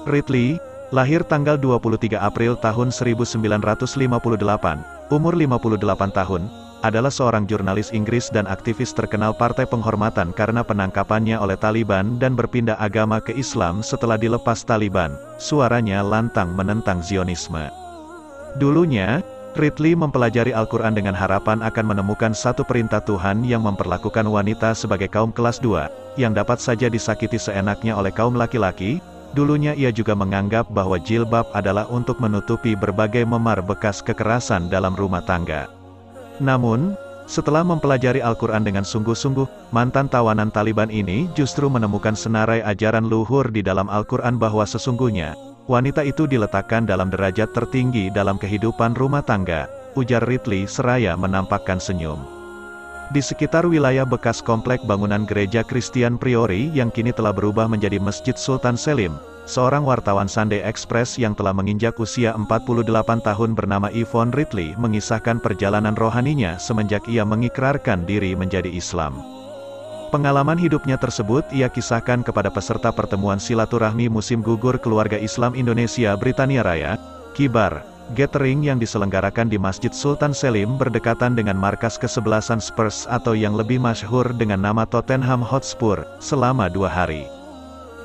Ridley, lahir tanggal 23 April tahun 1958, umur 58 tahun, adalah seorang jurnalis Inggris dan aktivis terkenal Partai Penghormatan karena penangkapannya oleh Taliban dan berpindah agama ke Islam setelah dilepas Taliban. Suaranya lantang menentang Zionisme. Dulunya, Ridley mempelajari Al-Quran dengan harapan akan menemukan satu perintah Tuhan yang memperlakukan wanita sebagai kaum kelas 2, yang dapat saja disakiti seenaknya oleh kaum laki-laki. Dulunya ia juga menganggap bahwa jilbab adalah untuk menutupi berbagai memar bekas kekerasan dalam rumah tangga. Namun, setelah mempelajari Al-Quran dengan sungguh-sungguh, mantan tawanan Taliban ini justru menemukan senarai ajaran luhur di dalam Al-Quran bahwa sesungguhnya, wanita itu diletakkan dalam derajat tertinggi dalam kehidupan rumah tangga, ujar Ridley seraya menampakkan senyum. Di sekitar wilayah bekas komplek bangunan gereja Christian Priory yang kini telah berubah menjadi Masjid Sultan Selim, seorang wartawan Sunday Express yang telah menginjak usia 48 tahun bernama Yvonne Ridley mengisahkan perjalanan rohaninya semenjak ia mengikrarkan diri menjadi Islam. Pengalaman hidupnya tersebut ia kisahkan kepada peserta pertemuan silaturahmi musim gugur keluarga Islam Indonesia Britania Raya, Kibar, gathering yang diselenggarakan di Masjid Sultan Selim berdekatan dengan markas kesebelasan Spurs atau yang lebih masyhur dengan nama Tottenham Hotspur, selama 2 hari.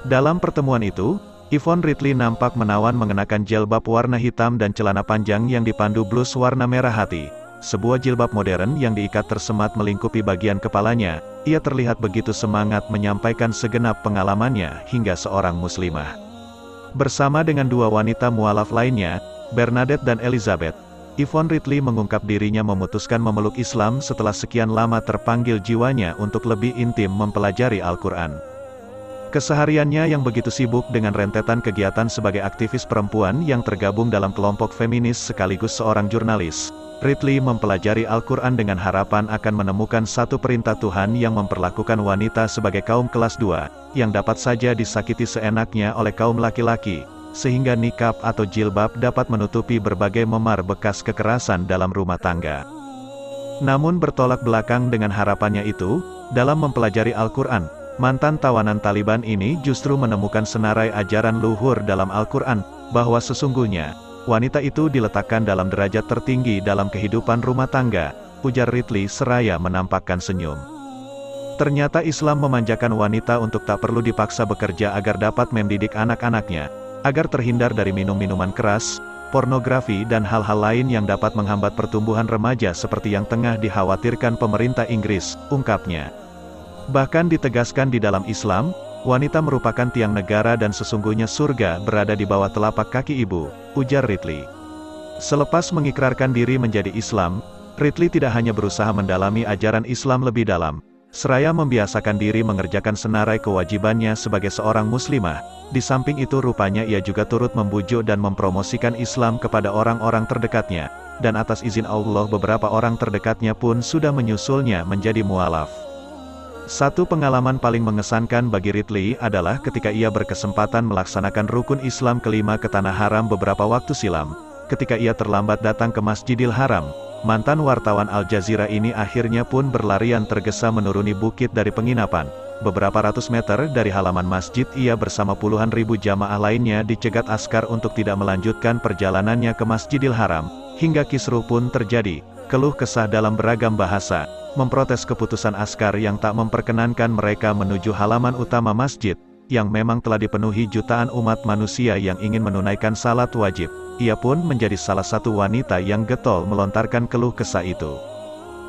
Dalam pertemuan itu, Yvonne Ridley nampak menawan mengenakan jilbab warna hitam dan celana panjang yang dipandu blus warna merah hati. Sebuah jilbab modern yang diikat tersemat melingkupi bagian kepalanya. Ia terlihat begitu semangat menyampaikan segenap pengalamannya hingga seorang muslimah. Bersama dengan 2 wanita mualaf lainnya, Bernadette dan Elizabeth, Yvonne Ridley mengungkap dirinya memutuskan memeluk Islam setelah sekian lama terpanggil jiwanya untuk lebih intim mempelajari Al-Quran. Kesehariannya yang begitu sibuk dengan rentetan kegiatan sebagai aktivis perempuan yang tergabung dalam kelompok feminis sekaligus seorang jurnalis, Ridley mempelajari Al-Quran dengan harapan akan menemukan satu perintah Tuhan yang memperlakukan wanita sebagai kaum kelas 2, yang dapat saja disakiti seenaknya oleh kaum laki-laki, sehingga nikab atau jilbab dapat menutupi berbagai memar bekas kekerasan dalam rumah tangga. Namun bertolak belakang dengan harapannya itu, dalam mempelajari Al-Quran, mantan tawanan Taliban ini justru menemukan senarai ajaran luhur dalam Al-Quran, bahwa sesungguhnya, wanita itu diletakkan dalam derajat tertinggi dalam kehidupan rumah tangga, ujar Ridley seraya menampakkan senyum. Ternyata Islam memanjakan wanita untuk tak perlu dipaksa bekerja agar dapat mendidik anak-anaknya, agar terhindar dari minum-minuman keras, pornografi dan hal-hal lain yang dapat menghambat pertumbuhan remaja seperti yang tengah dikhawatirkan pemerintah Inggris, ungkapnya. Bahkan ditegaskan di dalam Islam, wanita merupakan tiang negara dan sesungguhnya surga berada di bawah telapak kaki ibu, ujar Ridley. Selepas mengikrarkan diri menjadi Islam, Ridley tidak hanya berusaha mendalami ajaran Islam lebih dalam, seraya membiasakan diri mengerjakan senarai kewajibannya sebagai seorang muslimah. Di samping itu rupanya ia juga turut membujuk dan mempromosikan Islam kepada orang-orang terdekatnya, dan atas izin Allah beberapa orang terdekatnya pun sudah menyusulnya menjadi mualaf. Satu pengalaman paling mengesankan bagi Ridley adalah ketika ia berkesempatan melaksanakan rukun Islam kelima ke Tanah Haram beberapa waktu silam. Ketika ia terlambat datang ke Masjidil Haram, mantan wartawan Al Jazeera ini akhirnya pun berlarian tergesa menuruni bukit dari penginapan. Beberapa ratus meter dari halaman masjid ia bersama puluhan ribu jamaah lainnya dicegat askar untuk tidak melanjutkan perjalanannya ke Masjidil Haram, hingga kisruh pun terjadi, keluh kesah dalam beragam bahasa, memprotes keputusan askar yang tak memperkenankan mereka menuju halaman utama masjid, yang memang telah dipenuhi jutaan umat manusia yang ingin menunaikan salat wajib. Ia pun menjadi salah satu wanita yang getol melontarkan keluh kesah itu.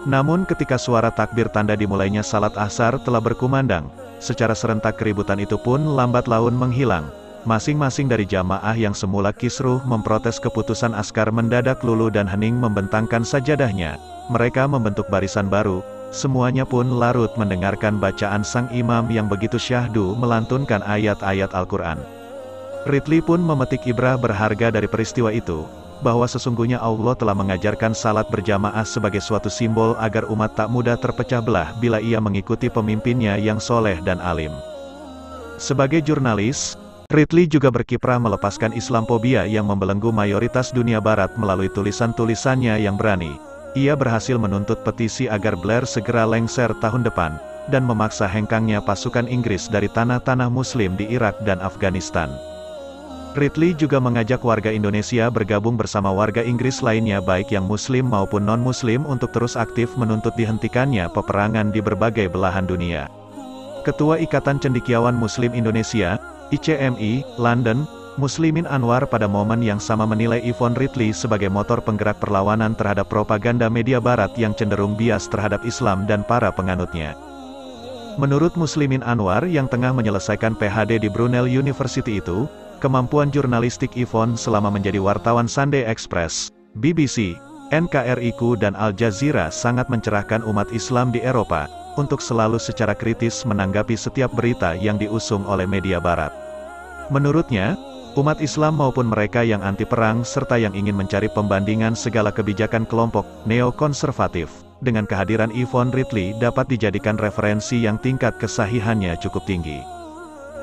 Namun ketika suara takbir tanda dimulainya salat asar telah berkumandang, secara serentak keributan itu pun lambat laun menghilang. Masing-masing dari jamaah yang semula kisruh memprotes keputusan askar mendadak luluh dan hening membentangkan sajadahnya. Mereka membentuk barisan baru, semuanya pun larut mendengarkan bacaan sang imam yang begitu syahdu melantunkan ayat-ayat Al-Quran. Ridley pun memetik ibrah berharga dari peristiwa itu, bahwa sesungguhnya Allah telah mengajarkan salat berjamaah sebagai suatu simbol agar umat tak mudah terpecah belah bila ia mengikuti pemimpinnya yang soleh dan alim. Sebagai jurnalis, Ridley juga berkiprah melepaskan Islamophobia yang membelenggu mayoritas dunia barat melalui tulisan-tulisannya yang berani. Ia berhasil menuntut petisi agar Blair segera lengser tahun depan, dan memaksa hengkangnya pasukan Inggris dari tanah-tanah Muslim di Irak dan Afghanistan. Ridley juga mengajak warga Indonesia bergabung bersama warga Inggris lainnya baik yang Muslim maupun non-Muslim untuk terus aktif menuntut dihentikannya peperangan di berbagai belahan dunia. Ketua Ikatan Cendekiawan Muslim Indonesia, ICMI, London, Muslimin Anwar pada momen yang sama menilai Yvonne Ridley sebagai motor penggerak perlawanan terhadap propaganda media barat yang cenderung bias terhadap Islam dan para penganutnya. Menurut Muslimin Anwar yang tengah menyelesaikan PhD di Brunel University itu, kemampuan jurnalistik Yvonne selama menjadi wartawan Sunday Express, BBC, NKRI-ku dan Al Jazeera sangat mencerahkan umat Islam di Eropa, untuk selalu secara kritis menanggapi setiap berita yang diusung oleh media barat. Menurutnya, umat Islam maupun mereka yang anti perang serta yang ingin mencari pembandingan segala kebijakan kelompok neo-konservatif, dengan kehadiran Yvonne Ridley dapat dijadikan referensi yang tingkat kesahihannya cukup tinggi.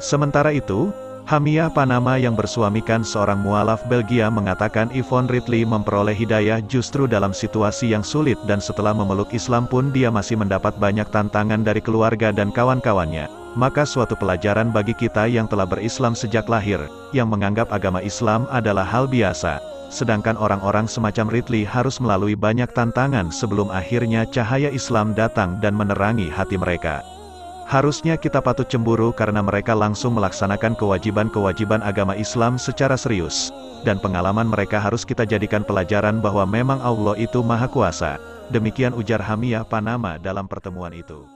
Sementara itu, Hamiyah Panama yang bersuamikan seorang mualaf Belgia mengatakan Yvonne Ridley memperoleh hidayah justru dalam situasi yang sulit dan setelah memeluk Islam pun dia masih mendapat banyak tantangan dari keluarga dan kawan-kawannya. Maka suatu pelajaran bagi kita yang telah berislam sejak lahir, yang menganggap agama Islam adalah hal biasa, sedangkan orang-orang semacam Ridley harus melalui banyak tantangan sebelum akhirnya cahaya Islam datang dan menerangi hati mereka. Harusnya kita patut cemburu karena mereka langsung melaksanakan kewajiban-kewajiban agama Islam secara serius, dan pengalaman mereka harus kita jadikan pelajaran bahwa memang Allah itu Maha Kuasa. Demikian ujar Hamiyah Panama dalam pertemuan itu.